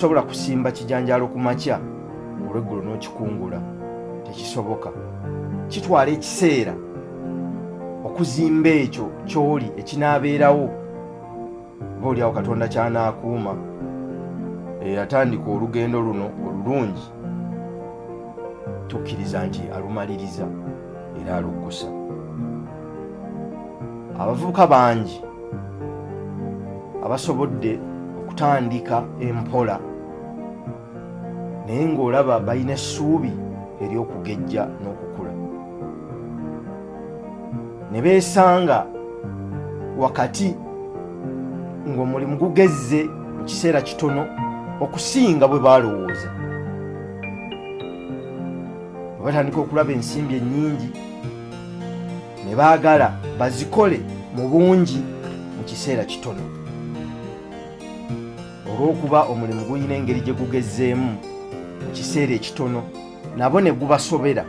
sobola kusimba kijanjalo ku makya olweggulo n'okikungula tekisoboka. Kitwala ekiseera okuzimba ekyo ky'oli ekinaabeerawo boolyawo Katonda ky'anaakuuma atandika olugendo luno olulungi, tukkiriza nti alumaliriza era aluggusa. Abavubuka bangi abasobodde okutandika empola naye ng'olaba balina essuubi ery'okugejja n'okukula, ne beesanga wakati ng'omulimu gugezze mu kiseera kitono okusinga bwe baalowooza. Bwe batandika okulaba ensimbi ennyingi ne baagala bazikole mu bungi mu kiseera kitono, olw'okuba omulimu gulina engeri gye gugezzeemu mu kiseera ekitono nabo ne gubasobera.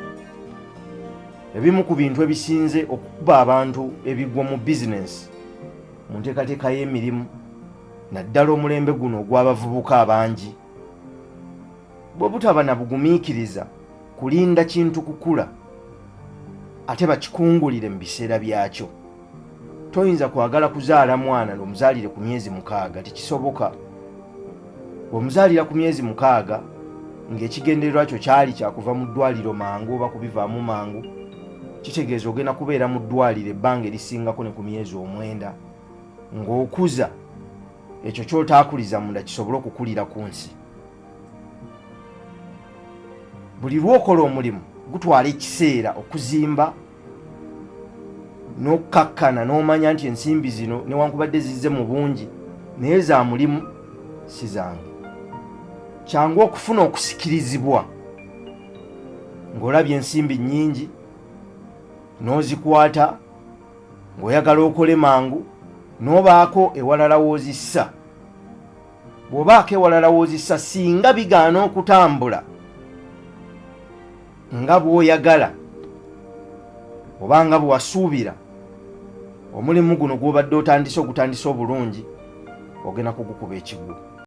Ebimu ku bintu ebisinze okukuba abantu ebigwa mu bizinensi mu nteekateeka y'emirimu naddala omulembe guno ogw'abavubuka abangi, bwe butaba na bugumiikiriza kulinda kintu kukula ate bakikungulire mu biseera byakyo. Toyinza kwagala kuzaala mwana n'omuzaalire ku myezi 6, tekisoboka. Bw'omuzaalira ku myezi 6 ng'ekigendererwa kyo kyali kyakuva mu ddwaliro mangu oba kubivaamu mangu, kitegeeza ogenda kubeera mu ddwaliro ebbanga erisingako ne ku myezi 9 ng'okuza ekyo ky'otaakuliza munda kisobole okukulira ku nsi. Buli lw'okola omulimu gutwala ekiseera okuzimba n'okkakkana n'omanya nti ensimbi zino newankubadde zizze mu bungi naye za mulimu si zange. Kyangu okufuna okusikirizibwa ng'olabye ensimbi nnyingi n'ozikwata ng'oyagala okole mangu n'obaako ewalala w'ozissa. Bw'obaako ewalala w'ozissa singa bigaana okutambula nga bw'oyagala oba nga bwe wasuubira, omulimu guno gw'obadde otandise ogutandise obulungi ogenda kugukuba ekigwo.